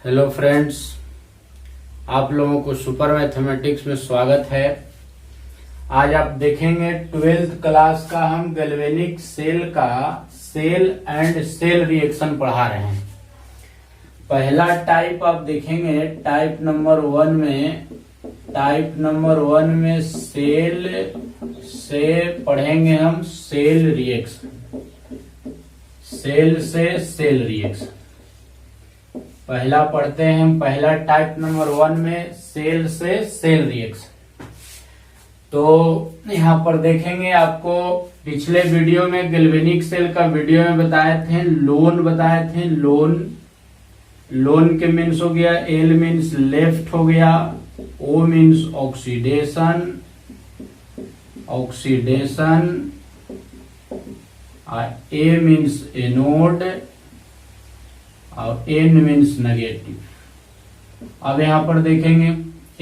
Hello friends, आप लोगों को सुपर मैथमेटिक्स में स्वागत है। आज आप देखेंगे 12th क्लास का हम गैल्वेनिक सेल का सेल एंड सेल रिएक्शन पढ़ा रहे हैं। पहला टाइप आप देखेंगे टाइप नंबर वन में सेल से पढ़ेंगे हम सेल रिएक्शन, सेल से सेल रिएक्शन पहला पढ़ते हैं हम। पहला टाइप नंबर 1 में सेल से सेल रिएक्शन। तो यहाँ पर देखेंगे, आपको पिछले वीडियो में गैल्वेनिक सेल का वीडियो में बताए थे लोन के मीन्स हो गया, एल मीन्स लेफ्ट हो गया, ओ मीन्स ऑक्सीडेशन ए मीन्स एनोड और एन मीन्स नेगेटिव। अब यहां पर देखेंगे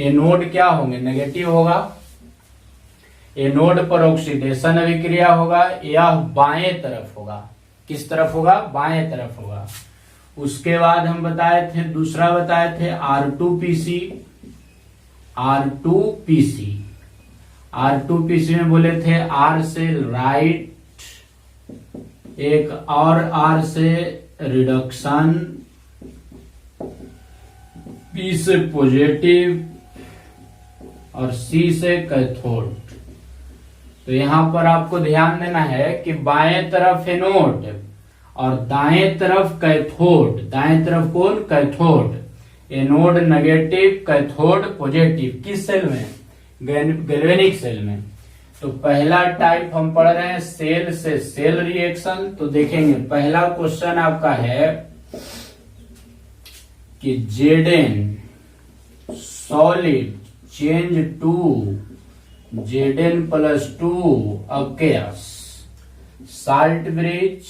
एनोड क्या होंगे, नेगेटिव होगा। एनोड पर ऑक्सीडेशन अभिक्रिया होगा, यह बाएं तरफ होगा। किस तरफ होगा? बाएं तरफ होगा। उसके बाद हम दूसरा बताए थे R2PC में बोले थे R से राइट, एक और R से रिडक्शन, P से पॉजिटिव और C से कैथोड। तो यहां पर आपको ध्यान देना है कि बाएं तरफ एनोड और दाएं तरफ कैथोड। दाएं तरफ कौन? Cathode. Anode negative, cathode positive. किस सेल में? गैल्वेनिक सेल में। तो पहला टाइप हम पढ़ रहे हैं सेल से सेल रिएक्शन। तो देखेंगे पहला क्वेश्चन आपका है कि Zn solid change to Zn plus 2 aqueous salt bridge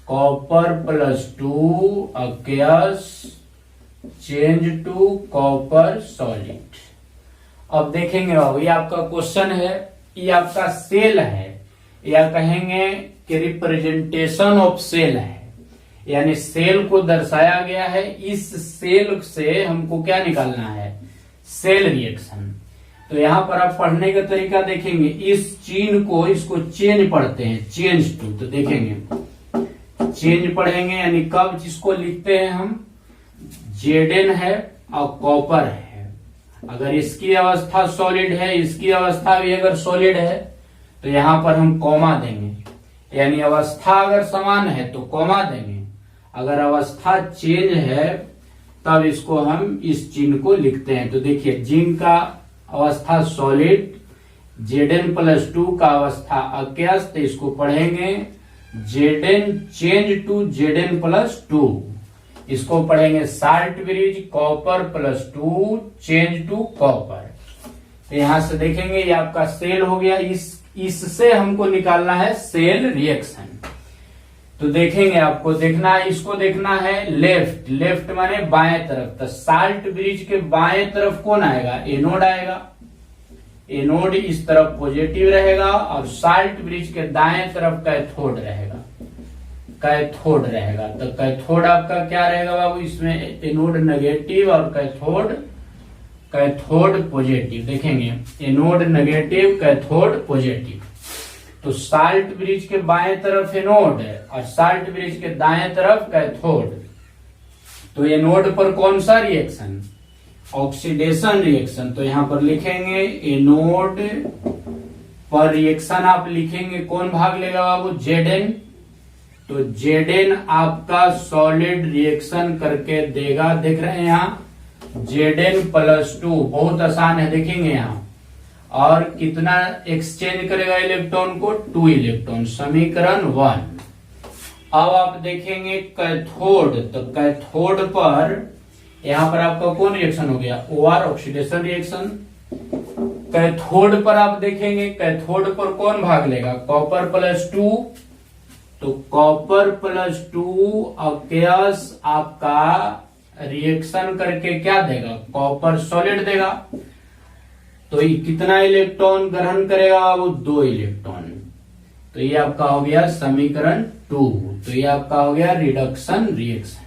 copper plus 2 aqueous change to copper solid. अब देखेंगे बाबू, ये आपका क्वेश्चन है, ये आपका सेल है, या कहेंगे कि रिप्रेजेंटेशन ऑफ सेल है, यानी सेल को दर्शाया गया है। इस सेल से हमको क्या निकालना है? Cell reaction. तो यहां पर आप पढ़ने का तरीका देखेंगे, इस चिन्ह को, इसको चेंज पढ़ते हैं, चेंज टू। तो देखेंगे चेंज पढ़ेंगे, यानी कब जिसको लिखते हैं हम Zn है और कॉपर है। अगर इसकी अवस्था सॉलिड है, इसकी अवस्था भी अगर सॉलिड है, तो यहां पर हम कॉमा देंगे, यानी अवस्था अगर समान है तो कॉमा देंगे। अगर अवस्था चेंज है तब इसको हम इस चिन्ह को लिखते हैं। तो देखिए, जिन का अवस्था सॉलिड, Zn प्लस 2 का अवस्था aqueous, तो इसको पढ़ेंगे Zn change to Zn plus 2। इसको पढ़ेंगे salt bridge copper plus 2 change to copper. तो यहां से देखेंगे ये आपका सेल हो गया। इससे हमको निकालना है सेल रिएक्शन। तो देखेंगे, आपको देखना है, इसको देखना है लेफ्ट माने बाएं तरफ। तो साल्ट ब्रिज के बाएं तरफ कौन आएगा? एनोड आएगा। एनोड इस तरफ पॉजिटिव रहेगा और साल्ट ब्रिज के दाएं तरफ कैथोड रहेगा। तो कैथोड आपका क्या रहेगा बाबू? इसमें एनोड नेगेटिव और कैथोड पॉजिटिव। देखेंगे एनोड नेगेटिव, कैथोड पॉजिटिव। तो साल्ट ब्रिज के बाएं तरफ एनोड है और साल्ट ब्रिज के दाएं तरफ कैथोड। तो एनोड पर कौन सा रिएक्शन? Oxidation reaction. तो यहां पर लिखेंगे एनोड पर रिएक्शन आप लिखेंगे, कौन भाग लेगा बाबू? Zn। तो Zn आपका सॉलिड रिएक्शन करके देगा। देख रहे हैं यहाँ Zn प्लस 2, बहुत आसान है। देखेंगे यहाँ, और कितना एक्सचेंज करेगा इलेक्ट्रॉन को? 2 इलेक्ट्रॉन। समीकरण 1। अब आप देखेंगे कैथोड। तो कैथोड पर यहाँ पर आपका कौन रिएक्शन हो गया? OR oxidation reaction. कैथोड पर आप देखेंगे, कैथोड पर कौन भाग लेगा? Copper plus 2। तो कॉपर प्लस 2 aqueous आपका रिएक्शन करके क्या देगा? कॉपर सॉलिड देगा। तो ये कितना इलेक्ट्रॉन ग्रहण करेगा? वो 2 इलेक्ट्रॉन। तो ये आपका हो गया समीकरण 2। तो ये आपका हो गया रिडक्शन रिएक्शन।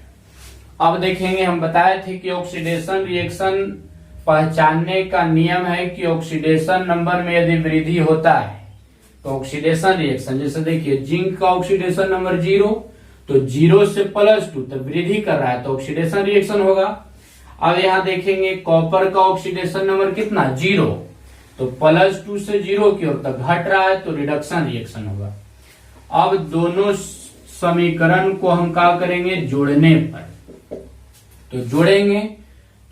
अब देखेंगे, हम बताए थे कि ऑक्सीडेशन रिएक्शन पहचानने का नियम है कि ऑक्सीडेशन नंबर में यदि वृद्धि होता है तो ऑक्सीडेशन रिएक्शन, जैसे देखिए जिंक का ऑक्सीडेशन नंबर 0, तो 0 से +2 तब वृद्धि कर रहा है तो ऑक्सीडेशन रिएक्शन होगा। अब यहाँ देखेंगे कॉपर का ऑक्सीडेशन नंबर कितना 0, तो +2 से 0 की ओर तक घट रहा है तो रिडक्शन रिएक्शन होगा। अब दोनों समीकरण को हम क्या करेंगे, जोड़ने पर, तो जोड़ेंगे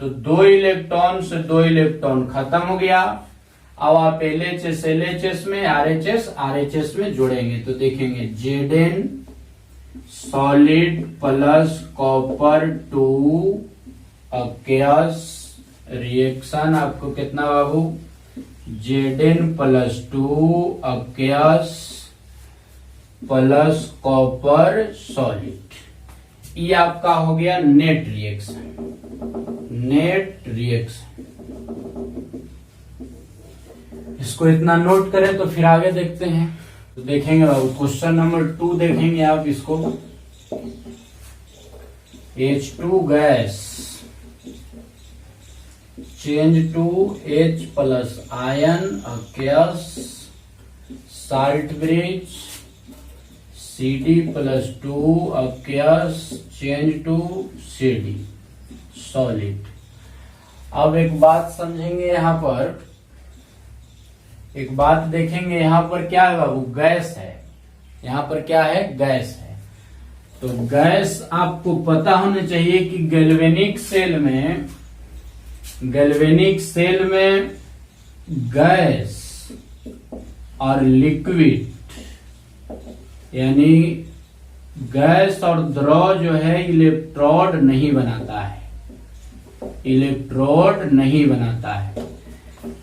तो 2 इलेक्ट्रॉन से 2 इलेक्ट्रॉन खत्म हो गया। अब आप LHS LHS में, RHS RHS में जोड़ेंगे तो देखेंगे Zn solid plus copper 2 aqueous reaction आपको कितना बाबू, Zn+2 aqueous plus copper solid, ये आपका हो गया नेट रिएक्शन, नेट रिएक्शन। इसको इतना नोट करें तो फिर आगे देखते हैं। तो देखेंगे बाबू क्वेश्चन नंबर 2 देखेंगे आप इसको, H2 gas change to H plus ion aqueous salt bridge CD+2 aqueous change to CD solid. अब एक बात समझेंगे, यहाँ पर एक बात देखेंगे, यहाँ पर क्या है बाबू, गैस है, यहाँ पर क्या है, गैस है। तो गैस आपको पता होना चाहिए कि गैल्वेनिक सेल में गैस और लिक्विड यानी गैस और द्रव जो है इलेक्ट्रोड नहीं बनाता है, इलेक्ट्रोड नहीं बनाता है।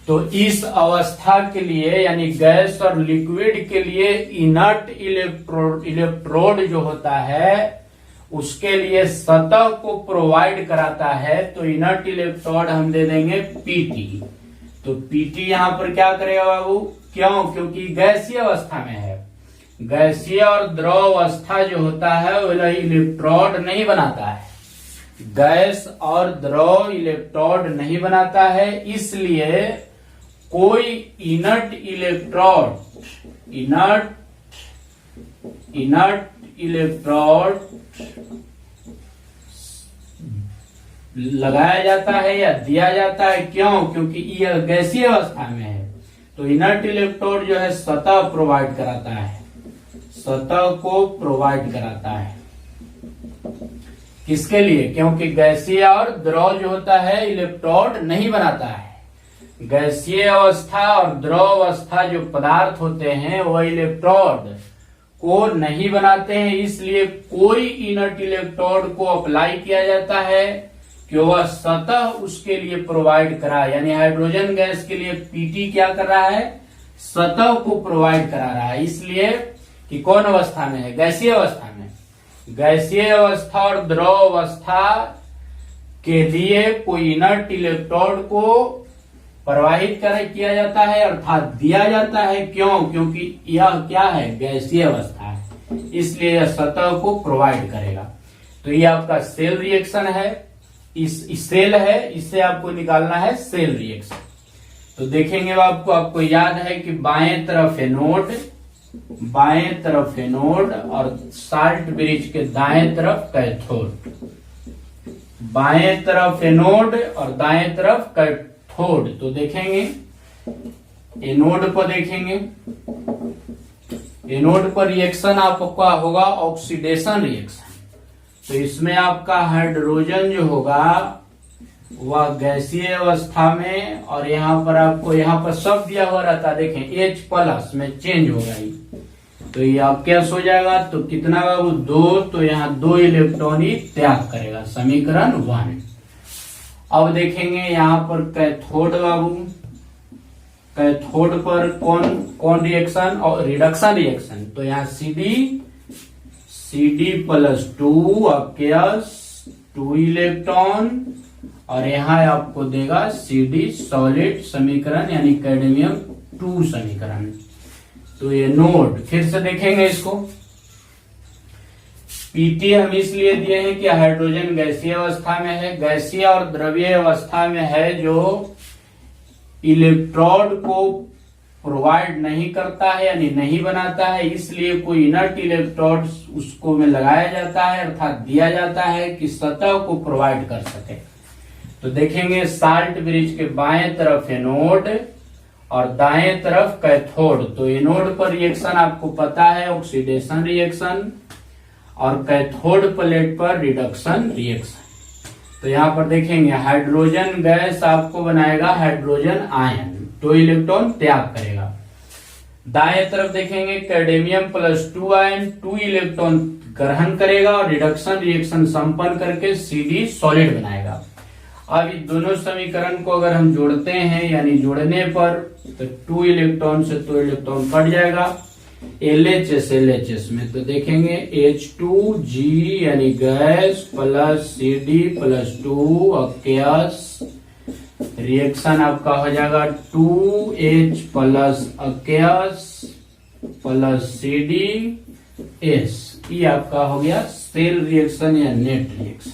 तो इस अवस्था के लिए यानी गैस और लिक्विड के लिए इनर्ट इलेक्ट्रोड जो होता है उसके लिए सतह को प्रोवाइड कराता है, तो इनर्ट इलेक्ट्रोड हम दे देंगे PT। तो PT यहाँ पर क्या करेगा बाबू, क्यों, क्योंकि गैसीय अवस्था में है, गैसीय और द्रव अवस्था जो होता है वह इलेक्ट्रोड नहीं बनाता है, गैस और द्रव इलेक्ट्रोड नहीं बनाता है, इसलिए कोई इनर्ट इलेक्ट्रोड लगाया जाता है या दिया जाता है, क्यों, क्योंकि यह गैसीय अवस्था में है। तो इनर्ट इलेक्ट्रोड जो है सतह प्रोवाइड कराता है, सतह को प्रोवाइड कराता है, किसके लिए, क्योंकि गैसीय और द्रव जो होता है इलेक्ट्रोड नहीं बनाता है। गैसीय अवस्था और द्रव अवस्था जो पदार्थ होते हैं वह इलेक्ट्रोड को नहीं बनाते हैं, इसलिए कोई इनर्ट इलेक्ट्रोड को अप्लाई किया जाता है कि वह सतह उसके लिए प्रोवाइड करा, यानी हाइड्रोजन गैस के लिए PT क्या कर रहा है, सतह को प्रोवाइड करा रहा है, इसलिए कि कौन अवस्था में है, गैसीय अवस्था में। गैसीय अवस्था और द्रव अवस्था के लिए कोई इनर्ट इलेक्ट्रोड को प्रवाहित किया जाता है अर्थात दिया जाता है, क्यों, क्योंकि यह क्या है, गैसीय अवस्था है, इसलिए यह सतह को प्रोवाइड करेगा। तो ये आपका सेल रिएक्शन है, इस सेल है, इससे आपको निकालना है सेल रिएक्शन। तो देखेंगे आपको याद है कि बाएं तरफ एनोड और साल्ट ब्रिज के दाएं तरफ कैथोड, बाएं तरफ एनोड और दाएं तरफ कैथोड। तो देखेंगे एनोड पर, देखेंगे एनोड पर रिएक्शन आपका होगा ऑक्सीडेशन रिएक्शन। तो इसमें आपका हाइड्रोजन जो होगा वह गैसीय अवस्था में, और यहाँ पर आपको यहाँ पर सब दिया हुआ रहता, देखें H+ में चेंज होगा ही, तो ये आप क्या हो जाएगा, तो कितना बाबू 2, तो यहाँ 2 इलेक्ट्रॉन ही त्याग करेगा, समीकरण 1। अब देखेंगे यहाँ पर कैथोड बाबू, कैथोड पर कौन रिएक्शन, और रिडक्शन रिएक्शन। तो यहाँ CD+2 aqueous 2 इलेक्ट्रॉन, और यहाँ आपको देगा CD सॉलिड समीकरण यानी कैडमियम 2 समीकरण। तो ये नोड फिर से देखेंगे इसको, पीटी हम इसलिए दिए हैं कि हाइड्रोजन गैसीय अवस्था में है, गैसीय और द्रवीय अवस्था में है, जो इलेक्ट्रोड को प्रोवाइड नहीं करता है यानी नहीं बनाता है, इसलिए कोई इनर्ट इलेक्ट्रोड उसको में लगाया जाता है अर्थात दिया जाता है कि सतह को प्रोवाइड कर सके। तो देखेंगे साल्ट ब्रिज के बाएं तरफ एनोड और दाएं तरफ कैथोड। तो एनोड पर रिएक्शन आपको पता है ऑक्सीडेशन रिएक्शन और कैथोड प्लेट पर रिडक्शन रिएक्शन। तो यहाँ पर देखेंगे हाइड्रोजन गैस आपको बनाएगा हाइड्रोजन आयन, 2 इलेक्ट्रॉन त्याग करेगा। दाएं तरफ देखेंगे कैडमियम +2 आयन 2 इलेक्ट्रॉन ग्रहण करेगा और रिडक्शन रिएक्शन संपन्न करके CD सॉलिड बनाएगा। अब इस दोनों समीकरण को अगर हम जोड़ते हैं यानी जोड़ने पर तो 2 इलेक्ट्रॉन से 2 इलेक्ट्रॉन कट जाएगा LHS में। तो देखेंगे H2G यानी gas plus CD+2 aqueous reaction आपका हो जाएगा 2H plus aqueous plus CDS। ये आपका हो गया सेल रिएक्शन या नेट रिएक्शन।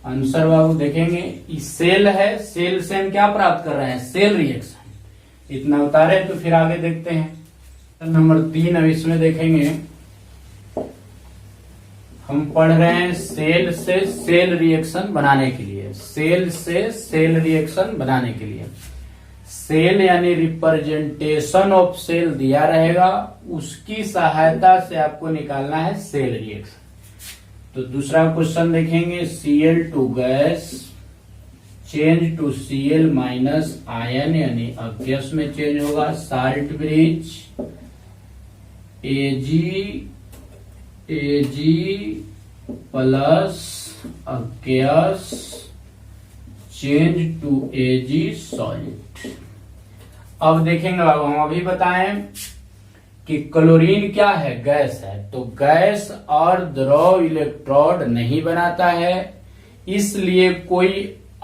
आंसर बाबू देखेंगे सेल है, सेल से हम क्या प्राप्त कर रहे हैं, सेल रिएक्शन। इतना उतारे तो फिर आगे देखते हैं नंबर 3। अब इसमें देखेंगे हम पढ़ रहे हैं सेल से सेल रिएक्शन बनाने के लिए, सेल से सेल रिएक्शन बनाने के लिए सेल यानी रिप्रेजेंटेशन ऑफ सेल दिया रहेगा, उसकी सहायता से आपको निकालना है सेल रिएक्शन। तो दूसरा क्वेश्चन देखेंगे Cl2 gas change to Cl minus ion यानी अक्यस में चेंज होगा। Salt bridge Ag plus aqueous change to Ag solid. अब देखेंगे बाबू हम अभी बताएं कि क्लोरीन क्या है, गैस है। तो गैस और द्रव इलेक्ट्रोड नहीं बनाता है, इसलिए कोई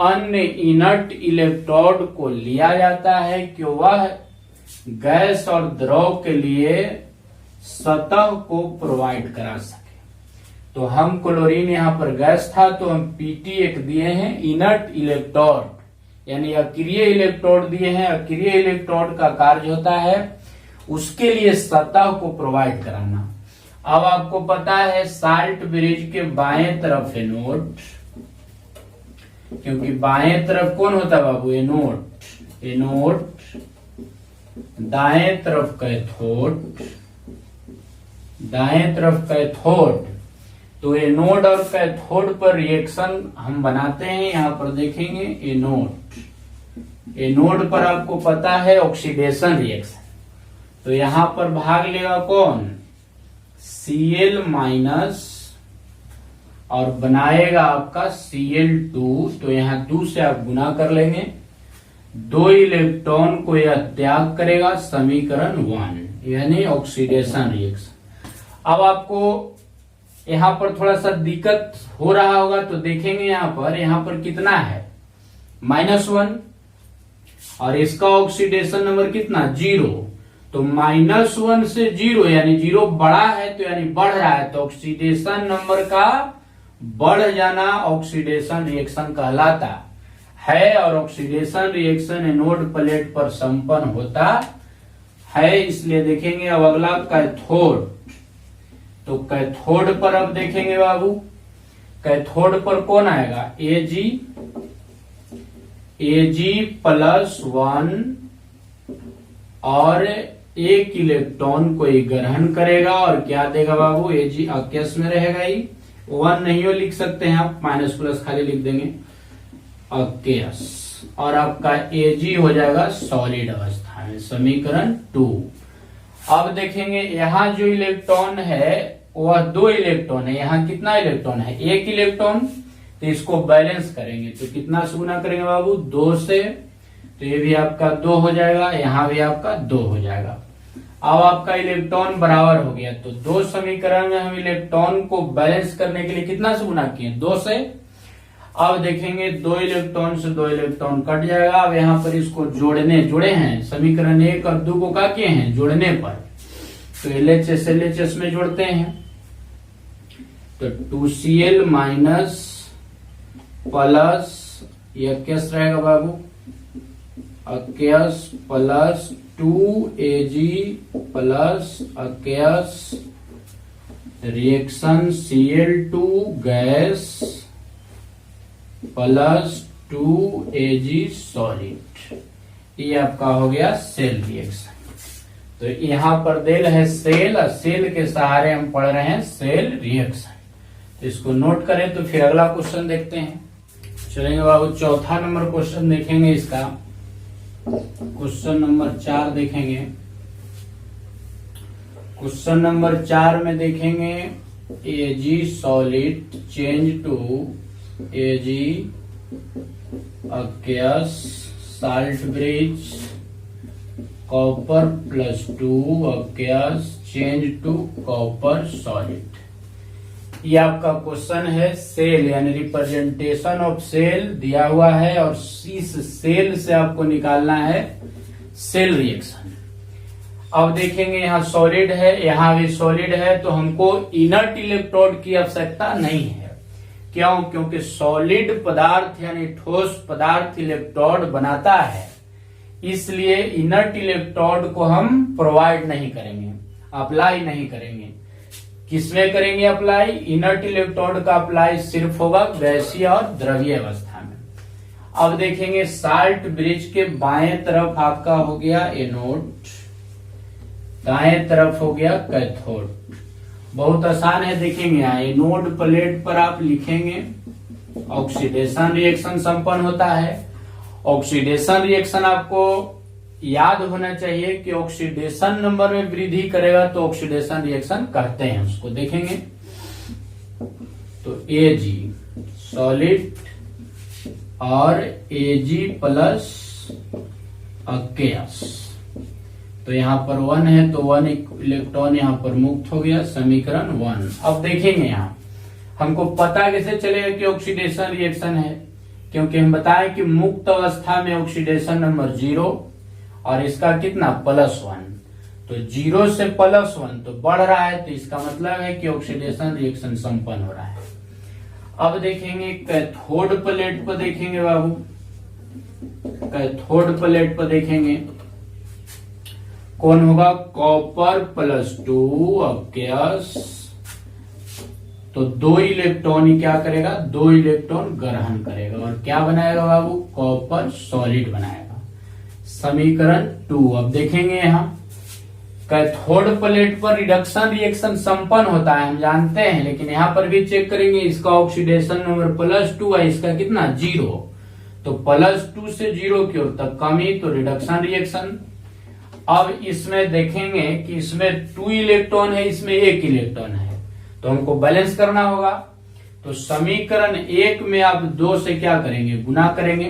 अन्य इनर्ट इलेक्ट्रोड को लिया जाता है कि वह गैस और द्रव के लिए सतह को प्रोवाइड करा सके। तो हम क्लोरीन यहाँ पर गैस था तो हम Pt एक दिए हैं इनर्ट इलेक्ट्रोड यानी अक्रिय इलेक्ट्रोड दिए हैं। अक्रिय इलेक्ट्रोड का कार्य होता है उसके लिए सतह को प्रोवाइड कराना। अब आपको पता है साल्ट ब्रिज के बाएं तरफ एनोड, क्योंकि बाएं तरफ कौन होता है बाबू, एनोड। एनोड दाएं तरफ कैथोड, दाएं तरफ कैथोड। तो एनोड और कैथोड पर रिएक्शन हम बनाते हैं। यहां पर देखेंगे एनोड, एनोड पर आपको पता है ऑक्सीडेशन रिएक्शन। तो यहां पर भाग लेगा कौन, Cl माइनस और बनाएगा आपका Cl2। तो यहां 2 से आप गुना कर लेंगे, 2 इलेक्ट्रॉन को यह त्याग करेगा, समीकरण 1 यानी ऑक्सीडेशन रिएक्शन। अब आपको यहां पर थोड़ा सा दिक्कत हो रहा होगा तो देखेंगे यहां पर कितना है, -1 और इसका ऑक्सीडेशन नंबर कितना 0। तो -1 से 0 यानी 0 बड़ा है तो यानी बढ़ रहा है, तो ऑक्सीडेशन नंबर का बढ़ जाना ऑक्सीडेशन रिएक्शन कहलाता है। और ऑक्सीडेशन रिएक्शन एनोड प्लेट पर संपन्न होता है। इसलिए देखेंगे अब अगला कैथोड। तो कैथोड पर अब देखेंगे बाबू, कैथोड पर कौन आएगा, Ag+1 और 1 इलेक्ट्रॉन को ग्रहण करेगा और क्या देगा बाबू, Ag अक्यस में रहेगा ही, 1 नहीं हो लिख सकते हैं आप, माइनस+ खाली लिख देंगे अक्यस। और आपका Ag हो जाएगा सॉलिड अवस्था में, समीकरण 2। अब देखेंगे यहाँ जो इलेक्ट्रॉन है वह 2 इलेक्ट्रॉन है। यहाँ कितना इलेक्ट्रॉन है, 1 इलेक्ट्रॉन। तो इसको बैलेंस करेंगे तो कितना से गुना करेंगे बाबू, 2 से। तो ये भी आपका 2 हो जाएगा, यहाँ भी आपका 2 हो जाएगा। अब आपका इलेक्ट्रॉन बराबर हो गया। तो 2 समीकरण में हम इलेक्ट्रॉन को बैलेंस करने के लिए कितना से गुना किए, 2 से। अब देखेंगे 2 इलेक्ट्रॉन से 2 इलेक्ट्रॉन कट जाएगा। अब यहाँ पर इसको जुड़े हैं, समीकरण 1 और 2 को क्या किए हैं, जोड़ने पर। तो LHS में जोड़ते हैं। तो 2Cl माइनस प्लस ये अक्यस रहेगा बाबू, aqueous plus 2Ag plus aqueous reaction Cl2 gas plus 2Ag solid, ये आपका हो गया सेल रिएक्शन। तो यहां पर देल है सेल और सेल के सहारे हम पढ़ रहे हैं सेल रिएक्शन। तो इसको नोट करें। तो फिर अगला क्वेश्चन देखते हैं। चलेंगे बाबू, चौथा नंबर क्वेश्चन देखेंगे इसका। क्वेश्चन नंबर 4 देखेंगे। क्वेश्चन नंबर 4 में देखेंगे Ag solid change to Ag aqueous salt bridge copper plus 2 aqueous change to copper solid। ये आपका क्वेश्चन है सेल यानी रिप्रेजेंटेशन ऑफ सेल दिया हुआ है और इस सेल से आपको निकालना है सेल रिएक्शन। अब देखेंगे यहाँ सॉलिड है, यहाँ भी सॉलिड है, तो हमको इनर्ट इलेक्ट्रोड की आवश्यकता नहीं है। क्यों? क्योंकि सॉलिड पदार्थ यानी ठोस पदार्थ इलेक्ट्रोड बनाता है, इसलिए इनर्ट इलेक्ट्रोड को हम प्रोवाइड नहीं करेंगे, अप्लाई नहीं करेंगे। किसमें करेंगे अप्लाई? इनर्ट इलेक्ट्रोड का अप्लाई सिर्फ होगा गैसीय और द्रवीय अवस्था में। अब देखेंगे साल्ट ब्रिज के बाएं तरफ आपका हो गया एनोड, दाएं तरफ हो गया कैथोड। बहुत आसान है, देखेंगे यहाँ एनोड प्लेट पर आप लिखेंगे ऑक्सीडेशन रिएक्शन संपन्न होता है। ऑक्सीडेशन रिएक्शन आपको याद होना चाहिए कि ऑक्सीडेशन नंबर में वृद्धि करेगा तो ऑक्सीडेशन रिएक्शन कहते हैं उसको। देखेंगे तो Ag सॉलिड और Ag प्लस अक्यस, तो यहाँ पर 1 है तो 1 इलेक्ट्रॉन यहाँ पर मुक्त हो गया, समीकरण 1। अब देखेंगे यहाँ हमको पता कैसे चलेगा कि ऑक्सीडेशन रिएक्शन है, क्योंकि हम बताएं कि मुक्त अवस्था में ऑक्सीडेशन नंबर 0 और इसका कितना +1, तो 0 से +1 तो बढ़ रहा है, तो इसका मतलब है कि ऑक्सीडेशन रिएक्शन संपन्न हो रहा है। अब देखेंगे कैथोड प्लेट पर, देखेंगे बाबू कैथोड प्लेट पर देखेंगे कौन होगा, कॉपर प्लस 2 अक्यस, तो 2 इलेक्ट्रॉन ही क्या करेगा, 2 इलेक्ट्रॉन ग्रहण करेगा और क्या बनाएगा बाबू, कॉपर सॉलिड बनाएगा, समीकरण 2। अब देखेंगे यहाँ कैथोड प्लेट पर रिडक्शन रिएक्शन संपन्न होता है, हम जानते हैं, लेकिन यहाँ पर भी चेक करेंगे इसका ऑक्सीडेशन नंबर +2 है, इसका कितना 0, तो +2 से 0 की ओर तक कमी, तो रिडक्शन रिएक्शन। अब इसमें देखेंगे कि इसमें 2 इलेक्ट्रॉन है, इसमें 1 इलेक्ट्रॉन है, तो हमको बैलेंस करना होगा। तो समीकरण 1 में आप 2 से क्या करेंगे, गुना करेंगे,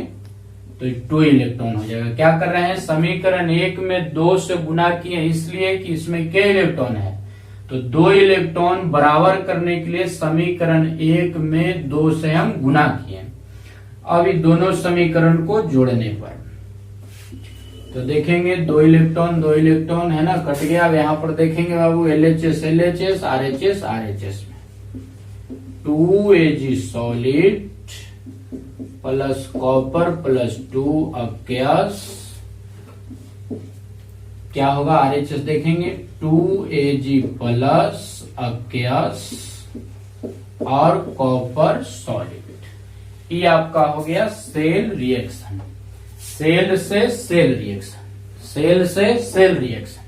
तो 2 इलेक्ट्रॉन हो जाएगा। क्या कर रहे हैं, समीकरण 1 में 2 से गुना किए, इसलिए कि इसमें क्या इलेक्ट्रॉन है, तो 2 इलेक्ट्रॉन बराबर करने के लिए समीकरण 1 में 2 से हम गुना किए। अब इन दोनों समीकरण को जोड़ने पर तो देखेंगे 2 इलेक्ट्रॉन है ना, कट गया। अब यहाँ पर देखेंगे बाबू LHS LHS RHS RHS में 2Ag solid plus copper plus 2 अक्यस, क्या होगा RHS देखेंगे 2Ag प्लस अक्यस और कॉपर सॉलिड। ये आपका हो गया सेल रिएक्शन, सेल से सेल रिएक्शन, सेल से सेल रिएक्शन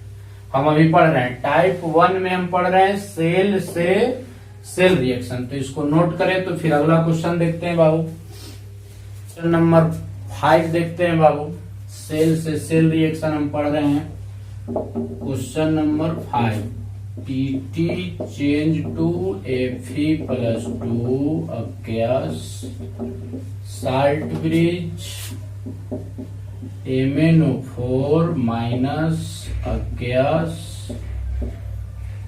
हम अभी पढ़ रहे हैं। टाइप 1 में हम पढ़ रहे हैं सेल से सेल रिएक्शन, तो इसको नोट करें। तो फिर अगला क्वेश्चन देखते हैं बाबू, क्वेश्चन नंबर 5 देखते हैं बाबू। सेल से सेल रिएक्शन हम पढ़ रहे हैं। Question number 5, Pt change to Fe+2 aqueous salt bridge MnO4 minus aqueous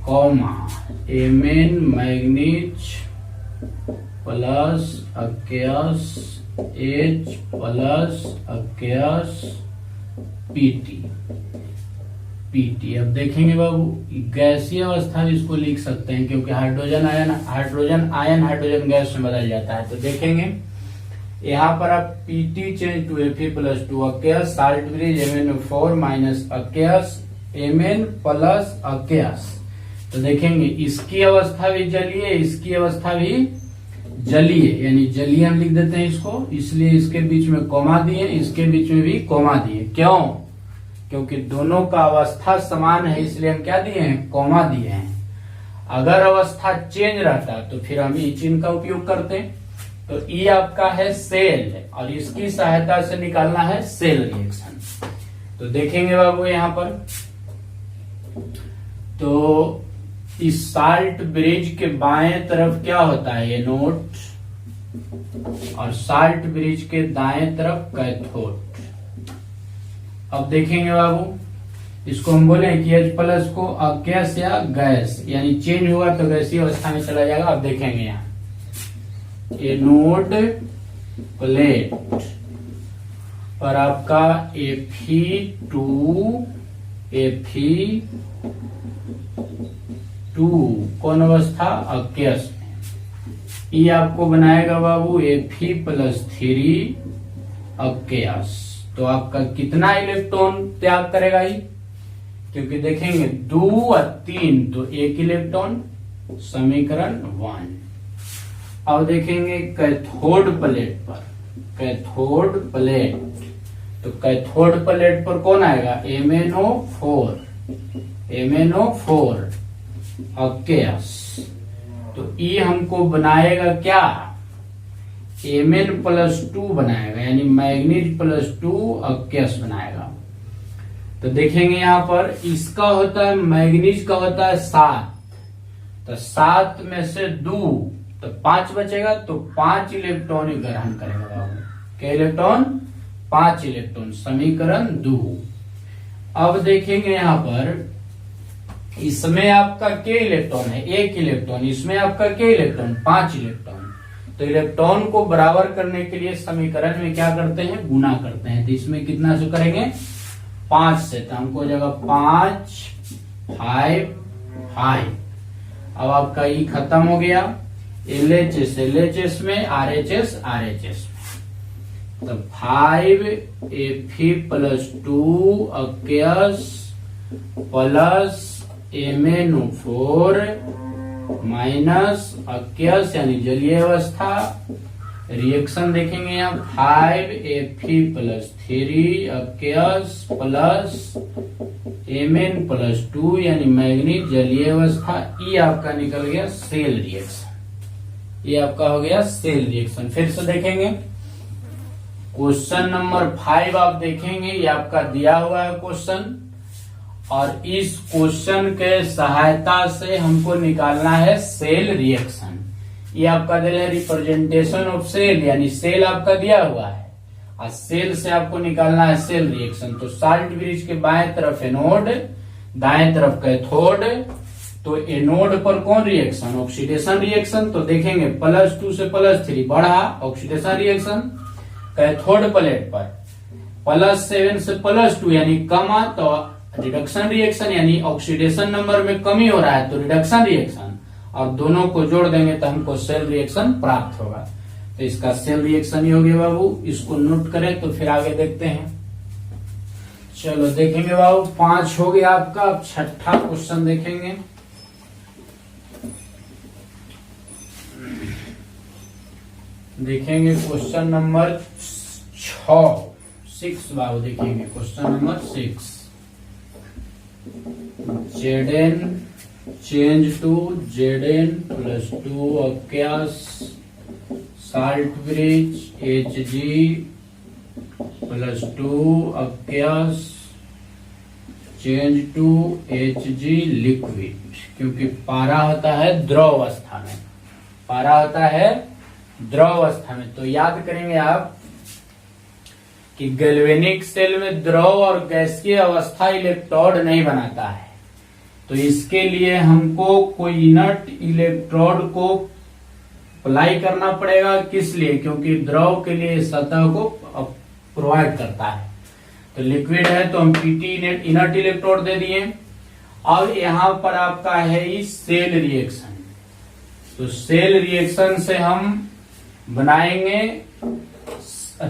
comma Mn manganese plus aqueous H plus aqueous Pt। Pt। अब देखेंगे बाबू गैसीय अवस्था भी इसको लिख सकते हैं, क्योंकि हाइड्रोजन आयन हाइड्रोजन गैस में बदल जाता है। तो देखेंगे यहाँ पर आप Pt change to Fe+2 aqueous salt bridge MnO4 minus aqueous Mn plus aqueous. तो देखेंगे इसकी अवस्था भी जलीय, इसकी अवस्था भी जलीय, यानी जलीय हम लिख देते हैं इसको, इसलिए इसके बीच में कोमा दिए, इसके बीच में भी कोमा दिए। क्यों? क्योंकि दोनों का अवस्था समान है, इसलिए हम क्या दिए हैं? कोमा दिए हैं। अगर अवस्था चेंज रहता तो फिर हम ई चिन्ह का उपयोग करते। तो ई आपका है सेल, और इसकी सहायता से निकालना है सेल रिएक्शन। तो देखेंगे बाबू यहाँ पर, तो इस साल्ट ब्रिज के बाएं तरफ क्या होता है? एनोड, और साल्ट ब्रिज के दाएं तरफ कैथोड। अब देखेंगे बाबू, इसको हम बोले कि H+ को अकेयस या गैस, यानी चेंज हुआ तो गैसीय अवस्था में चला जाएगा। अब देखेंगे यहाँ एनोड प्लेट पर आपका Fe2 कौन अवस्था? अकेयस में। ये आपको बनाएगा बाबू Fe+3 अकेयस। तो आपका कितना इलेक्ट्रॉन त्याग करेगा ये? क्योंकि देखेंगे 2 और 3 तो 1 इलेक्ट्रॉन, समीकरण 1। अब देखेंगे कैथोड प्लेट पर, कैथोड प्लेट, तो कैथोड प्लेट पर कौन आएगा? MnO4 अकेयस। तो ये हमको बनाएगा क्या? Mn+2 बनाएगा, यानी मैग्नीज +2 अकेयस बनाएगा। तो देखेंगे यहाँ पर इसका होता है, मैग्नीज का होता है 7, तो 7 में से 2 तो 5 बचेगा, तो 5 इलेक्ट्रॉन ही ग्रहण करेगा बाबू। क्या इलेक्ट्रॉन? 5 इलेक्ट्रॉन, समीकरण 2। अब देखेंगे यहाँ पर इसमें आपका क्या इलेक्ट्रॉन है? 1 इलेक्ट्रॉन। इसमें आपका क्या इलेक्ट्रॉन? 5 इलेक्ट्रॉन। तो इलेक्ट्रॉन को बराबर करने के लिए समीकरण में क्या करते हैं? गुना करते हैं। तो इसमें कितना से करेंगे? 5 से, तो हमको हो जाएगा 5 5। अब आपका ई खत्म हो गया, LHS में, RHS में। तो 5 Fe+2 अकेयस प्लस MnO4 माइनस अकेयस यानी जलीय अवस्था। रिएक्शन देखेंगे यहाँ 5 Fe+3 अकेयस प्लस Mn+2 यानी मैग्नीज जलीय अवस्था। ये आपका निकल गया सेल रिएक्शन। ये आपका हो गया सेल रिएक्शन। फिर से देखेंगे क्वेश्चन नंबर 5 आप देखेंगे, ये आपका दिया हुआ है क्वेश्चन, और इस क्वेश्चन के सहायता से हमको निकालना है सेल रिएक्शन। ये आपका दे रहा है रिप्रेजेंटेशन ऑफ सेल, यानी सेल आपका दिया हुआ है और सेल से आपको निकालना है सेल रिएक्शन। तो साल्ट ब्रिज के बाएं तरफ एनोड, दाएं तरफ कैथोड। तो एनोड पर कौन रिएक्शन? Oxidation reaction. तो देखेंगे +2 से +3 बढ़ा, ऑक्सीडेशन रिएक्शन। कैथोड प्लेट पर +7 से +2 यानी कमा, तो रिडक्शन रिएक्शन, यानी ऑक्सीडेशन नंबर में कमी हो रहा है तो रिडक्शन रिएक्शन, और दोनों को जोड़ देंगे तो हमको सेल रिएक्शन प्राप्त होगा। तो इसका सेल रिएक्शन ही हो गया बाबू। इसको नोट करें तो फिर आगे देखते हैं। चलो देखेंगे बाबू 5 हो गया आपका। अब छठा क्वेश्चन देखेंगे। देखेंगे क्वेश्चन नंबर 6 बाबू। देखेंगे question number 6। Zn change to Zn+2 aqueous salt bridge Hg+2 aqueous change to Hg liquid, क्योंकि पारा होता है द्रव अवस्था में, पारा होता है द्रव अवस्था में। तो याद करेंगे आप कि गैल्वेनिक सेल में द्रव और गैसीय अवस्था इलेक्ट्रोड नहीं बनाता है। तो इसके लिए हमको कोई इनर्ट इलेक्ट्रोड को अप्लाई करना पड़ेगा। किस लिए? क्योंकि द्रव के लिए सतह को प्रोवाइड करता है। तो लिक्विड है तो हम पीटी इनर्ट इलेक्ट्रोड दे दिए। अब यहां पर आपका है इस सेल रिएक्शन, तो सेल रिएक्शन से हम बनाएंगे,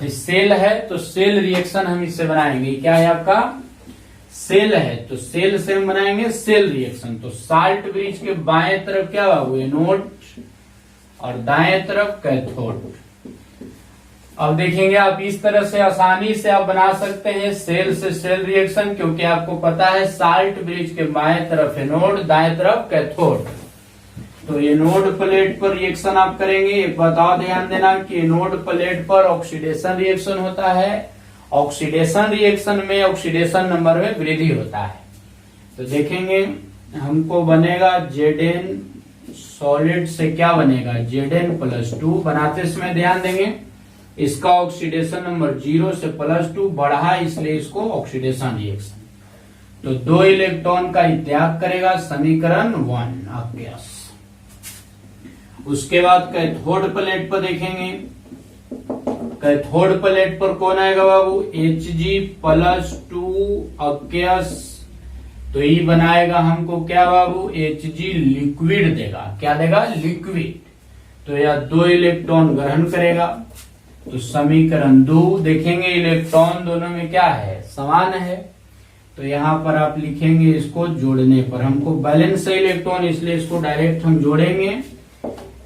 सेल है तो सेल रिएक्शन हम इससे बनाएंगे। क्या है आपका सेल है तो सेल से हम बनाएंगे सेल रिएक्शन। तो साल्ट ब्रिज के बाएं तरफ क्या बाबू एनोड और दाएं तरफ कैथोड। अब देखेंगे आप इस तरह से आसानी से आप बना सकते हैं सेल से सेल रिएक्शन, क्योंकि आपको पता है साल्ट ब्रिज के बाएं तरफ एनोड दाएं तरफ कैथोड। तो एनोड प्लेट पर रिएक्शन आप करेंगे। एक बात और ध्यान देना कि एनोड प्लेट पर ऑक्सीडेशन रिएक्शन होता है। ऑक्सीडेशन रिएक्शन में ऑक्सीडेशन नंबर में वृद्धि होता है। तो देखेंगे हमको बनेगा Zn सॉलिड से क्या बनेगा Zn+2। बनाते समय ध्यान देंगे इसका ऑक्सीडेशन नंबर 0 से +2 बढ़ा, इसलिए इसको ऑक्सीडेशन रिएक्शन। तो 2 इलेक्ट्रॉन का त्याग करेगा, समीकरण 1 अक्वस। उसके बाद कैथोड प्लेट पर देखेंगे, कैथोड प्लेट पर कौन आएगा बाबू Hg+2 अक्वस। तो ये बनाएगा हमको क्या बाबू Hg लिक्विड देगा। क्या देगा लिक्विड। तो यह 2 इलेक्ट्रॉन ग्रहण करेगा। तो समीकरण 2 देखेंगे इलेक्ट्रॉन दोनों में क्या है समान है। तो यहां पर आप लिखेंगे इसको जोड़ने पर हमको बैलेंस है इलेक्ट्रॉन, इसलिए इसको डायरेक्ट हम जोड़ेंगे।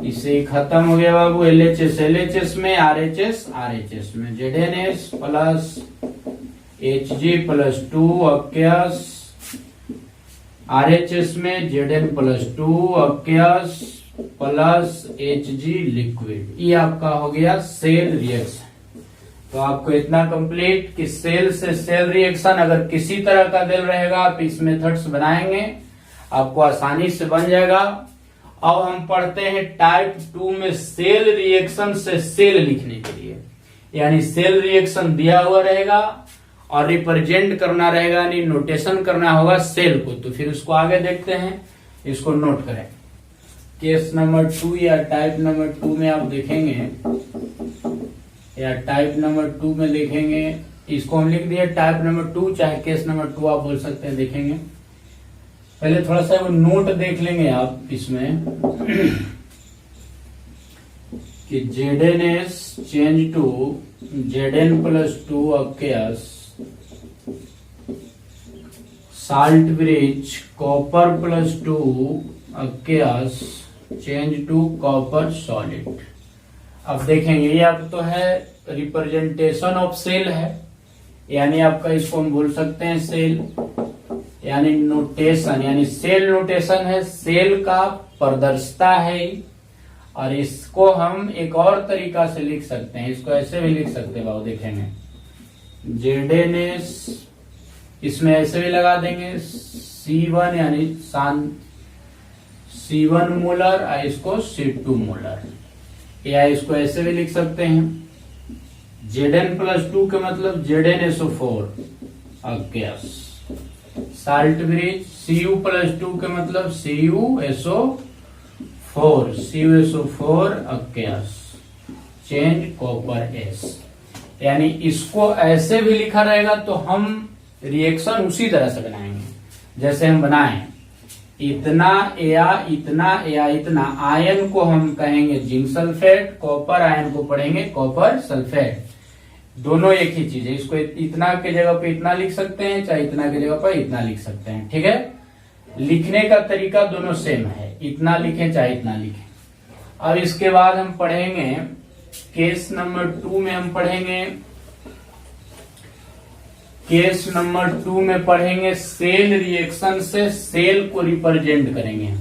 इससे खत्म हो गया बाबू LHS LHS में RHS RHS में ZnS प्लस Hg+2 अक्वस, RHS में Zn+2 अक्वस प्लस Hg लिक्विड। ये आपका हो गया सेल रिएक्शन। तो आपको इतना कंप्लीट कि सेल से सेल रिएक्शन अगर किसी तरह का दिल रहेगा आप इस मेथड्स बनाएंगे, आपको आसानी से बन जाएगा। अब हम पढ़ते हैं टाइप 2 में सेल रिएक्शन से सेल लिखने के लिए, यानी सेल रिएक्शन दिया हुआ रहेगा और रिप्रेजेंट करना रहेगा, यानी नोटेशन करना होगा सेल को। तो फिर उसको आगे देखते हैं, इसको नोट करें। केस नंबर 2 या टाइप नंबर 2 में आप देखेंगे, या टाइप नंबर 2 में देखेंगे, इसको हम लिख दिए टाइप नंबर 2, चाहे केस नंबर 2 आप बोल सकते हैं। देखेंगे पहले थोड़ा सा वो नोट देख लेंगे आप इसमें कि ZnS change to Zn+2 aqueous, salt bridge copper aqueous change to copper solid. अब देखेंगे ये आप तो है रिप्रेजेंटेशन ऑफ सेल है, यानी आपका इसको हम बोल सकते हैं सेल, यानी नोटेशन, यानी सेल नोटेशन है, सेल का प्रदर्शिता है। और इसको हम एक और तरीका से लिख सकते हैं, इसको ऐसे भी लिख सकते हैं बाबू। देखेंगे ZnS इसमें ऐसे भी लगा देंगे C1 यानी C1 मोलर और इसको C2 मोलर, या इसको ऐसे भी लिख सकते हैं Zn+2 के मतलब ZnSO4 अक्वस, साल्ट ब्रिज Cu+2 के मतलब CuSO4 अक्वस चेंज कॉपर S। यानी इसको ऐसे भी लिखा रहेगा तो हम रिएक्शन उसी तरह से बनाएंगे जैसे हम बनाएं। इतना या इतना या इतना आयन को हम कहेंगे जिंक सल्फेट, कॉपर आयन को पढ़ेंगे कॉपर सल्फेट। दोनों एक ही चीज है। इसको इतना के जगह पे इतना लिख सकते हैं, चाहे इतना के जगह पर इतना लिख सकते हैं। ठीक है, लिखने का तरीका दोनों सेम है, इतना लिखें चाहे इतना लिखें। अब इसके बाद हम पढ़ेंगे केस नंबर 2 में हम पढ़ेंगे, केस नंबर 2 में पढ़ेंगे सेल रिएक्शन से सेल को रिप्रेजेंट करेंगे।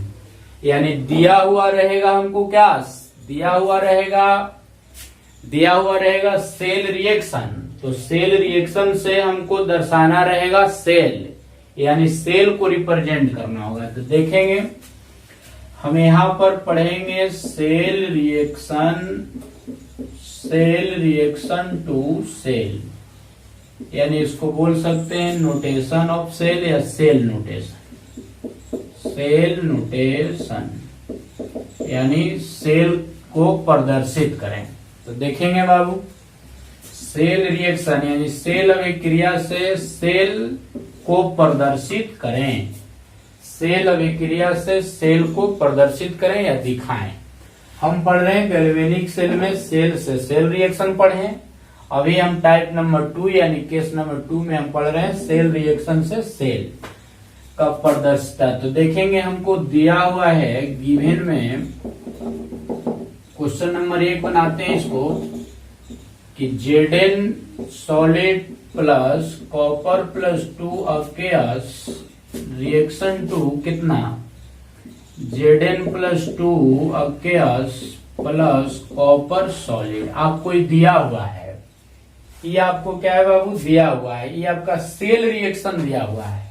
यानी दिया हुआ रहेगा हमको क्या, दिया हुआ रहेगा सेल रिएक्शन, तो सेल रिएक्शन से हमको दर्शाना रहेगा सेल, यानी सेल को रिप्रेजेंट करना होगा। तो देखेंगे हम यहां पर पढ़ेंगे सेल रिएक्शन टू सेल, यानी इसको बोल सकते हैं नोटेशन ऑफ सेल या सेल नोटेशन, यानी सेल को प्रदर्शित करें। तो देखेंगे बाबू सेल रिएक्शन यानी सेल अभिक्रिया से सेल को प्रदर्शित करें, सेल अभिक्रिया से सेल को प्रदर्शित करें या दिखाएं। हम पढ़ रहे हैं गैल्वेनिक सेल में सेल से सेल रिएक्शन पढ़े। अभी हम टाइप नंबर 2 यानी केस नंबर 2 में हम पढ़ रहे हैं सेल रिएक्शन से सेल का प्रदर्शिता। तो देखेंगे हमको दिया हुआ है गिवन में, क्वेश्चन नंबर 1 बनाते हैं इसको कि Zn solid plus copper plus 2 aqueous reaction to कितना, Zn plus 2 aqueous plus copper solid. आपको ये दिया हुआ है, ये आपको क्या है बाबू दिया हुआ है, ये आपका सेल रिएक्शन दिया हुआ है।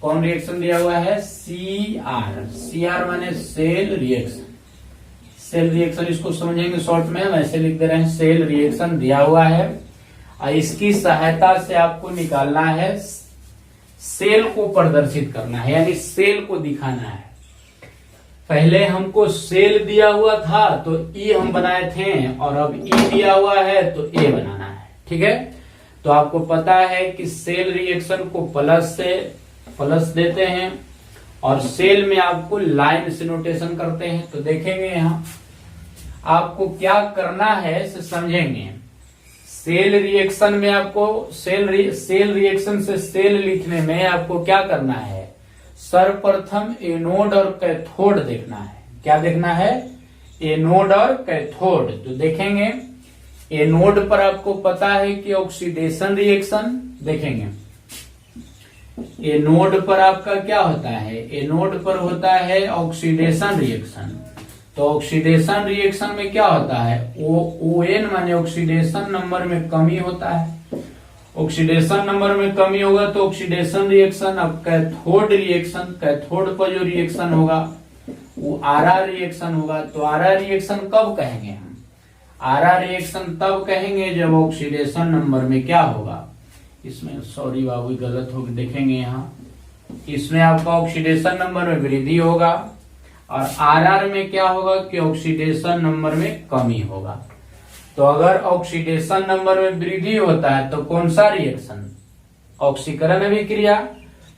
कौन रिएक्शन दिया हुआ है, CR माने सेल रिएक्शन। सेल रिएक्शन इसको समझेंगे शॉर्ट में, वैसे लिख दे रहे हैं सेल रिएक्शन दिया हुआ है और इसकी सहायता से आपको निकालना है, सेल को प्रदर्शित करना है यानी सेल को दिखाना है। पहले हमको सेल दिया हुआ था तो ई हम बनाए थे और अब ई दिया हुआ है तो ए बनाना है। ठीक है, तो आपको पता है कि सेल रिएक्शन को प्लस से प्लस देते हैं और सेल में आपको लाइन से नोटेशन करते हैं। तो देखेंगे यहां आपको क्या करना है इसे समझेंगे। सेल रिएक्शन में आपको सेल रिएक्शन से सेल लिखने में आपको क्या करना है, सर्वप्रथम एनोड और कैथोड देखना है। क्या देखना है, एनोड और कैथोड। तो देखेंगे एनोड पर आपको पता है कि ऑक्सीडेशन रिएक्शन देखेंगे। एनोड पर आपका क्या होता है, एनोड पर होता है ऑक्सीडेशन रिएक्शन। तो ऑक्सीडेशन रिएक्शन में क्या होता है, ON माने ऑक्सीडेशन नंबर में कमी होता है। ऑक्सीडेशन नंबर में कमी होगा तो ऑक्सीडेशन रिएक्शन। अब कैथोड रिएक्शन, कैथोड पर जो रिएक्शन होगा वो RR रिएक्शन होगा। तो RR रिएक्शन कब कहेंगे हम, RR रिएक्शन तब कहेंगे जब ऑक्सीडेशन नंबर में क्या होगा, इसमें सॉरी बाबू गलत होगी, देखेंगे यहाँ इसमें आपका ऑक्सीडेशन नंबर में वृद्धि होगा और RR में क्या होगा कि ऑक्सीडेशन नंबर में कमी होगा। तो अगर ऑक्सीडेशन नंबर में वृद्धि होता है तो कौन सा रिएक्शन, ऑक्सीकरण अभिक्रिया।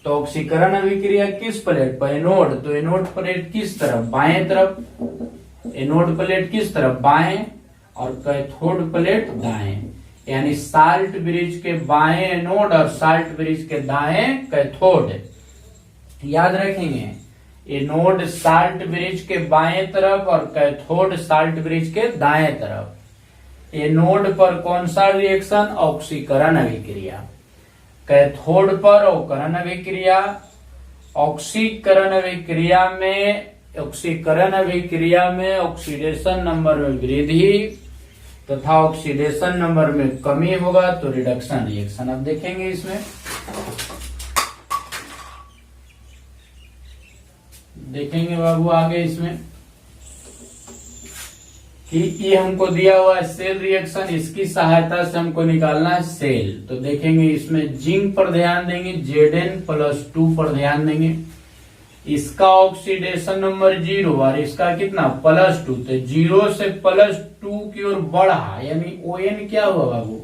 तो ऑक्सीकरण अभिक्रिया किस प्लेट पर, एनोड। तो एनोड प्लेट किस तरफ, बाएं तरफ। एनोड प्लेट किस तरफ, बाएं, और कैथोड प्लेट दाएं। यानी साल्ट ब्रिज के बाएं एनोड और साल्ट ब्रिज के दाएं कैथोड। याद रखेंगे एनोड साल्ट ब्रिज के बाएं तरफ और कैथोड साल्ट ब्रिज के दाएं तरफ। एनोड पर कौन सा रिएक्शन, ऑक्सीकरण अभिक्रिया। कैथोड पर अवकरण अभिक्रिया। ऑक्सीकरण अभिक्रिया में ऑक्सीडेशन नंबर में वृद्धि तथा ऑक्सीडेशन नंबर में कमी होगा तो रिडक्शन रिएक्शन। अब देखेंगे इसमें, देखेंगे बाबू आगे इसमें कि ये हमको दिया हुआ है सेल रिएक्शन, इसकी सहायता से हमको निकालना है सेल। तो देखेंगे इसमें जिंक पर ध्यान देंगे, Zn प्लस 2 पर ध्यान देंगे। इसका ऑक्सीडेशन नंबर 0 और इसका कितना प्लस 2। तो 0 से प्लस 2 की ओर बढ़ा यानी ON क्या हुआ बाबू,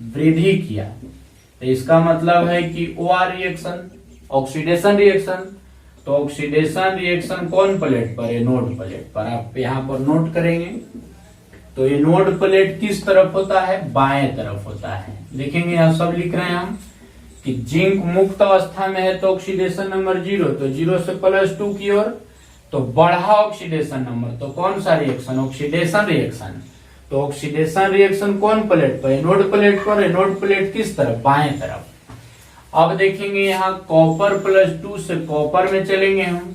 वृद्धि किया। तो इसका मतलब है कि OR रिएक्शन, ऑक्सीडेशन रिएक्शन। तो ऑक्सीडेशन रिएक्शन कौन प्लेट पर, एनोड प्लेट पर। आप यहां पर नोट करेंगे तो एनोड प्लेट किस तरफ होता है, बाएं तरफ होता है। देखेंगे यहां सब लिख रहे हैं हम कि जिंक मुक्त अवस्था में है तो ऑक्सीडेशन नंबर 0, तो 0 से प्लस 2 की ओर तो बढ़ा ऑक्सीडेशन नंबर। तो कौन सा रिएक्शन, ऑक्सीडेशन रिएक्शन। तो ऑक्सीडेशन रिएक्शन कौन प्लेट पर, एनोड प्लेट पर। एनोड प्लेट किस तरफ, बाएं तरफ। अब देखेंगे यहाँ कॉपर प्लस 2 से कॉपर में चलेंगे हम,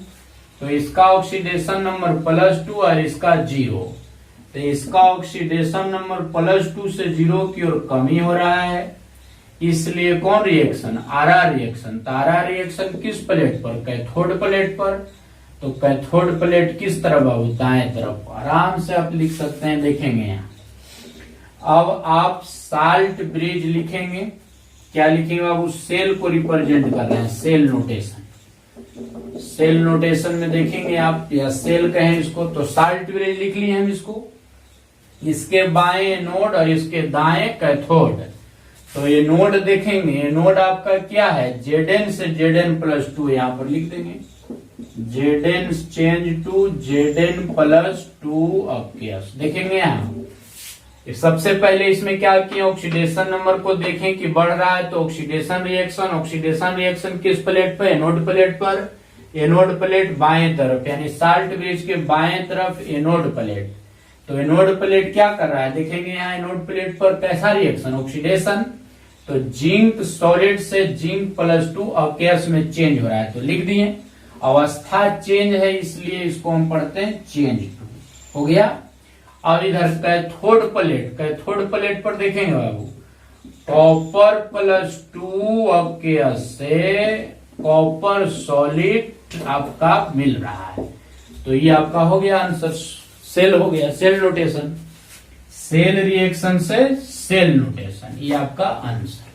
तो इसका ऑक्सीडेशन नंबर प्लस 2 और इसका 0। तो इसका ऑक्सीडेशन नंबर प्लस 2 से 0 की ओर कमी हो रहा है, इसलिए कौन रिएक्शन, RR रिएक्शन। तो RR रिएक्शन किस प्लेट पर, कैथोड प्लेट पर। तो कैथोड प्लेट किस तरफ बाबू, दाएं तरफ। आराम से आप लिख सकते हैं, देखेंगे यहाँ। अब आप साल्ट ब्रिज लिखेंगे, क्या लिखेंगे बाबू, सेल को रिप्रेजेंट कर रहे हैं, सेल नोटेशन। सेल नोटेशन में देखेंगे आप, या सेल कहें इसको, तो साल्ट ब्रिज लिख लिए हम इसको। इसके बाएं एनोड और इसके दाएं कैथोड। तो ये नोड देखेंगे, ये नोड आपका क्या है, Zn से Zn+2 यहां पर लिख देंगे, Zn चेंज टू Zn+2 अकेस। देखेंगे यहां सबसे पहले इसमें क्या किया, ऑक्सीडेशन नंबर को देखें कि बढ़ रहा है, तो ऑक्सीडेशन रिएक्शन किस प्लेट पर, एनोड प्लेट पर, एनोड प्लेट बाएं तरफ, यानी साल्ट ब्रिज के बाएं तरफ एनोड प्लेट। तो एनोड प्लेट क्या कर रहा है, देखेंगे यहाँ एनोड प्लेट पर कैसा रिएक्शन, ऑक्सीडेशन। तो जिंक सॉलिड से Zn+2 अकेस में चेंज हो रहा है, तो लिख दिए अवस्था चेंज है, इसलिए इसको हम पढ़ते हैं चेंज टू। हो गया। अब इधर कैथोड प्लेट पर देखेंगे बाबू, Copper+2 अकेस से कॉपर सॉलिड आपका मिल रहा है। तो ये आपका हो गया आंसर, सेल हो गया, सेल नोटेशन, सेल रिएक्शन से सेल नोटेशन, ये आपका आंसर।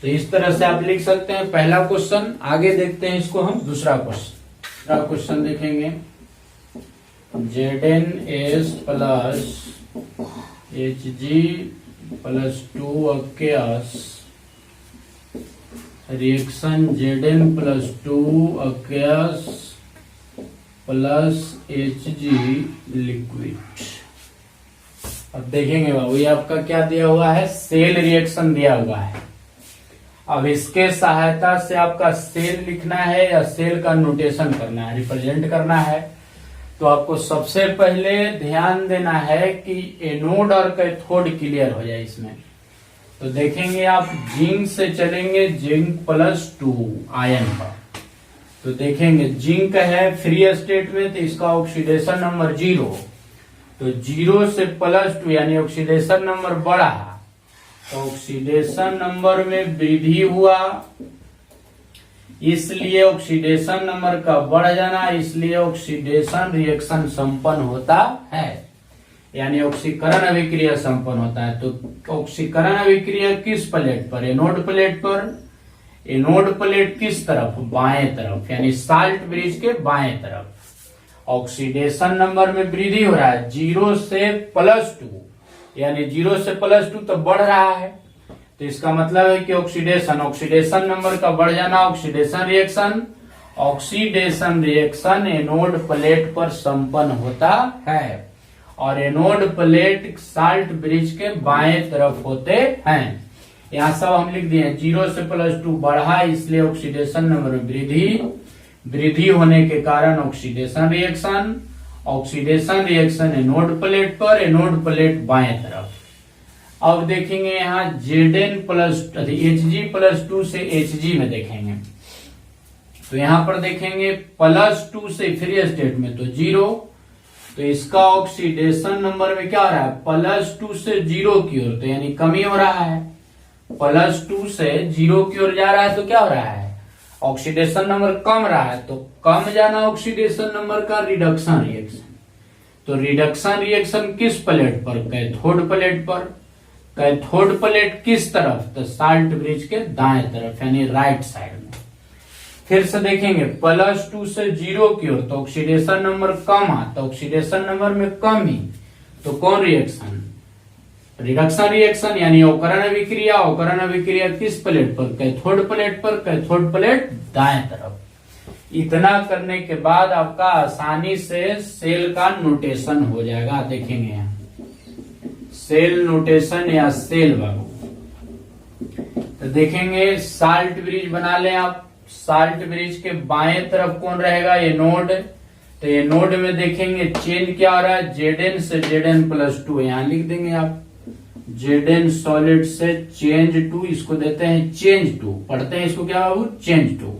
तो इस तरह से आप लिख सकते हैं पहला क्वेश्चन। आगे देखते हैं इसको हम दूसरा क्वेश्चन देखेंगे। ZnS plus Hg+2 aqueous reaction Zn+2 aqueous plus Hg liquid. अब देखेंगे बाबू, ये आपका क्या दिया हुआ है, सेल रिएक्शन दिया हुआ है। अब इसके सहायता से आपका सेल लिखना है या सेल का नोटेशन करना है, रिप्रेजेंट करना है। तो आपको सबसे पहले ध्यान देना है कि एनोड और कैथोड क्लियर हो जाए इसमें। तो देखेंगे आप जिंक से चलेंगे Zn+2 आयन पर। तो देखेंगे जिंक है फ्री स्टेट में, तो इसका ऑक्सीडेशन नंबर 0। तो 0 से +2 यानी ऑक्सीडेशन नंबर बढ़ा, तो ऑक्सीडेशन नंबर में वृद्धि हुआ, इसलिए ऑक्सीडेशन नंबर का बढ़ जाना, इसलिए ऑक्सीडेशन रिएक्शन संपन्न होता है, यानी ऑक्सीकरण अभिक्रिया संपन्न होता है। तो ऑक्सीकरण अभिक्रिया किस प्लेट पर, एनोड प्लेट पर। एनोड प्लेट किस तरफ, बाएं तरफ, यानी साल्ट ब्रिज के बाएं तरफ। ऑक्सीडेशन नंबर में वृद्धि हो रहा है 0 से +2, यानी 0 से +2 तो बढ़ रहा है। तो इसका मतलब है कि ऑक्सीडेशन नंबर का बढ़ जाना, ऑक्सीडेशन रिएक्शन एनोड प्लेट पर संपन्न होता है, और एनोड प्लेट साल्ट ब्रिज के बाएं तरफ होते हैं। यहाँ सब हम लिख दिए, 0 से +2 बढ़ा, इसलिए ऑक्सीडेशन नंबर में वृद्धि होने के कारण ऑक्सीडेशन रिएक्शन एनोड प्लेट पर, एनोड प्लेट बाएं तरफ। अब देखेंगे यहाँ Hg+2 से Hg में देखेंगे, तो यहाँ पर देखेंगे +2 से फ्री स्टेट में तो 0, तो इसका ऑक्सीडेशन नंबर में क्या हो रहा है, +2 से 0 की ओर, तो यानी कमी हो रहा है। +2 से 0 की ओर जा रहा है, तो क्या हो रहा है, ऑक्सीडेशन नंबर कम रहा है, तो कम जाना ऑक्सीडेशन नंबर का रिडक्शन रिएक्शन। तो रिडक्शन रिएक्शन किस प्लेट पर, कैथोड प्लेट पर। कैथोड प्लेट किस तरफ, तो साल्ट ब्रिज के दाएं तरफ, यानी राइट साइड में। फिर से देखेंगे +2 से 0 की ओर, तो ऑक्सीडेशन नंबर कम आ, तो ऑक्सीडेशन नंबर में कमी, तो कौन रिएक्शन, रिडक्शन रिएक्शन, यानी अवकरण अभिक्रिया किस प्लेट पर, कैथोड प्लेट पर, कैथोड प्लेट दाएं तरफ। इतना करने के बाद आपका आसानी से सेल का नोटेशन हो जाएगा। देखेंगे यहाँ सेल नोटेशन या सेल बाबू, तो देखेंगे साल्ट ब्रिज बना लें आप। साल्ट ब्रिज के बाएं तरफ कौन रहेगा, ये नोड। तो ये नोड में देखेंगे चेंज क्या हो रहा है, Zn से Zn+2, यहां लिख देंगे आप Zn सॉलिड से चेंज टू, इसको देते हैं चेंज टू, पढ़ते हैं इसको क्या बाबू, चेंज टू,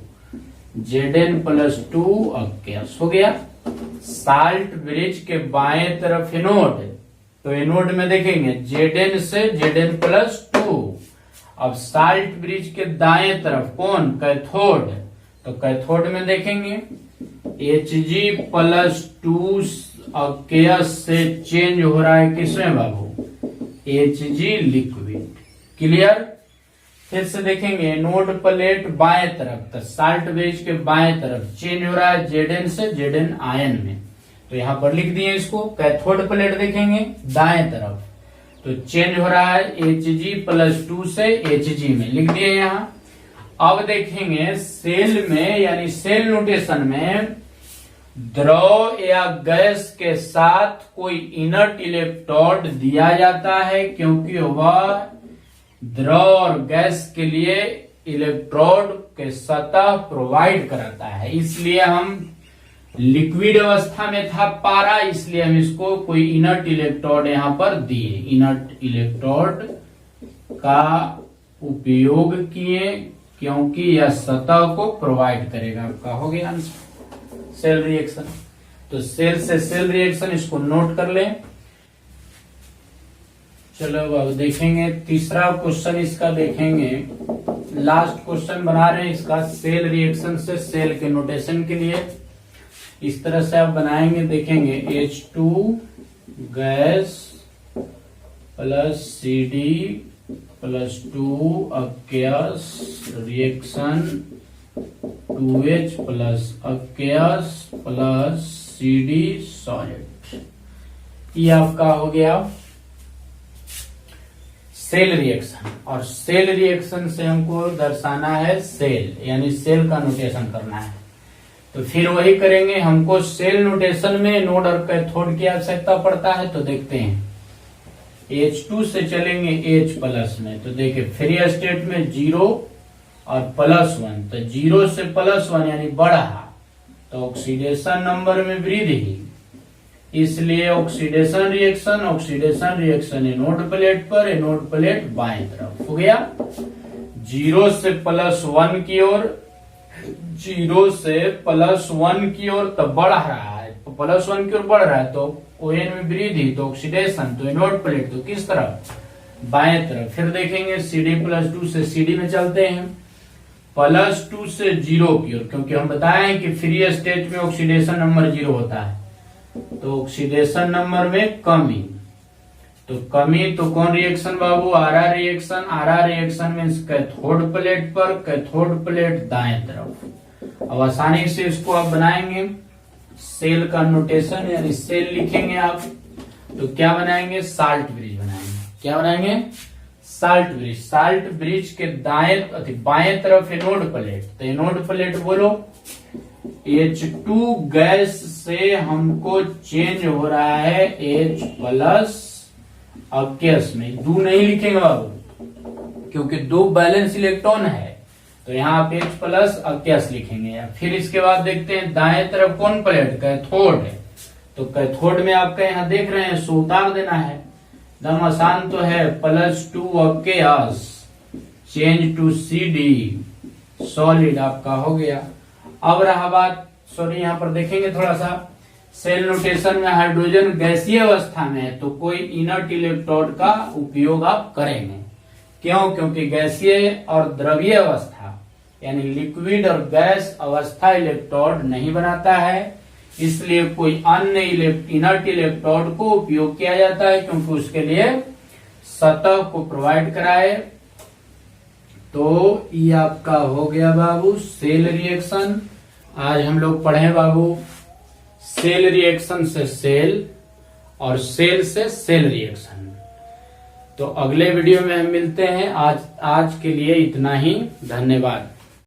Zn+2 अकेस हो गया। साल्ट ब्रिज के बाएं तरफ एनोड, तो एनोड में देखेंगे Zn से Zn+2। अब साल्ट ब्रिज के दाएं तरफ कौन, कैथोड, तो कैथोड में देखेंगे Hg+2 अकेस से चेंज हो रहा है किसमें बाबू, Hg लिक्विड। क्लियर। फिर से देखेंगे एनोड प्लेट बाएं तरफ, तो साल्ट ब्रिज के बाएं तरफ चेंज हो रहा है Zn से Zn आयन में, तो यहां पर लिख दिए इसको। कैथोड प्लेट देखेंगे दाएं तरफ, तो चेंज हो रहा है Hg+2 से Hg में, लिख दिए यहां। अब देखेंगे सेल में यानी सेल नोटेशन में द्रव या गैस के साथ कोई इनर्ट इलेक्ट्रोड दिया जाता है, क्योंकि वह द्रव और गैस के लिए इलेक्ट्रोड के सतह प्रोवाइड कराता है। इसलिए हम लिक्विड अवस्था में था पारा, इसलिए हम इसको कोई इनर्ट इलेक्ट्रोड यहां पर दिए, इनर्ट इलेक्ट्रोड का उपयोग किए, क्योंकि यह सतह को प्रोवाइड करेगा। आपका हो गया आंसर सेल रिएक्शन। तो सेल से सेल रिएक्शन इसको नोट कर लें। चलो अब देखेंगे तीसरा क्वेश्चन इसका देखेंगे, लास्ट क्वेश्चन बना रहे हैं इसका सेल रिएक्शन से सेल के नोटेशन के लिए। इस तरह से आप बनाएंगे, देखेंगे H2 gas plus CD+2 aqueous reaction 2H plus aqueous plus CD solid. ये आपका हो गया सेल रिएक्शन। और सेल रिएक्शन से हमको दर्शाना है सेल, यानी सेल का नोटेशन करना है। तो फिर वही करेंगे, हमको सेल नोटेशन में नोड और कैथोड की आवश्यकता पड़ता है। तो देखते हैं H2 से चलेंगे H+ में, तो देखिए फ्री स्टेट में 0 और +1, तो 0 से +1 यानी बढ़ा, तो ऑक्सीडेशन नंबर में वृद्धि, इसलिए ऑक्सीडेशन रिएक्शन एनोड प्लेट पर, एनोड प्लेट बाएं तरफ हो गया। 0 से +1 की ओर, 0 से +1 की ओर तो बढ़ रहा है, तो +1 की ओर बढ़ रहा है, तो ON में वृद्धि, तो ऑक्सीडेशन, तो एनोड प्लेट तो किस तरफ, बाएं तरफ। फिर देखेंगे CD+2 से CD में चलते हैं, +2 से 0 की ओर, क्योंकि हम बताए हैं कि फ्री स्टेट में ऑक्सीडेशन नंबर 0 होता है, तो ऑक्सीडेशन नंबर में कमी, तो कमी, तो कौन रिएक्शन बाबू, RR reaction. RR reaction means cathode plate पर, कैथोड प्लेट दाएं तरफ। अब आसानी से इसको आप बनाएंगे, सेल का नोटेशन यानी सेल लिखेंगे आप, तो क्या बनाएंगे, साल्ट ब्रिज बनाएंगे। क्या बनाएंगे, साल्ट ब्रिज। साल्ट ब्रिज के बाएं तरफ एनोड प्लेट, तो एनोड प्लेट बोलो H2 गैस से हमको चेंज हो रहा है H+ अक्यस में, 2 नहीं लिखेंगे बाबू, क्योंकि 2 बैलेंस इलेक्ट्रॉन है, तो यहाँ आप H+ अक्यस लिखेंगे। फिर इसके बाद देखते हैं दाएं तरफ कौन प्लेट, कैथोड है, तो कैथोड में आपका यहाँ देख रहे हैं सो उतार देना है, एकदम आसान तो है, +2 अक्यस चेंज टू CD सॉलिड आपका हो गया। अब रहा बात, सॉरी यहाँ पर देखेंगे थोड़ा सा, सेल नोटेशन में हाइड्रोजन गैसीय अवस्था में है, तो कोई इनर्ट इलेक्ट्रोड का उपयोग आप करेंगे। क्यों, क्योंकि गैसीय और द्रवीय अवस्था यानी लिक्विड और गैस अवस्था इलेक्ट्रोड नहीं बनाता है, इसलिए कोई अन्य इनर्ट इलेक्ट्रोड को उपयोग किया जाता है, क्योंकि उसके लिए सतह को प्रोवाइड कराए। तो ये आपका हो गया बाबू सेल रिएक्शन। आज हम लोग पढ़े बाबू सेल रिएक्शन से सेल और सेल से सेल रिएक्शन। तो अगले वीडियो में हम मिलते हैं। आज के लिए इतना ही, धन्यवाद।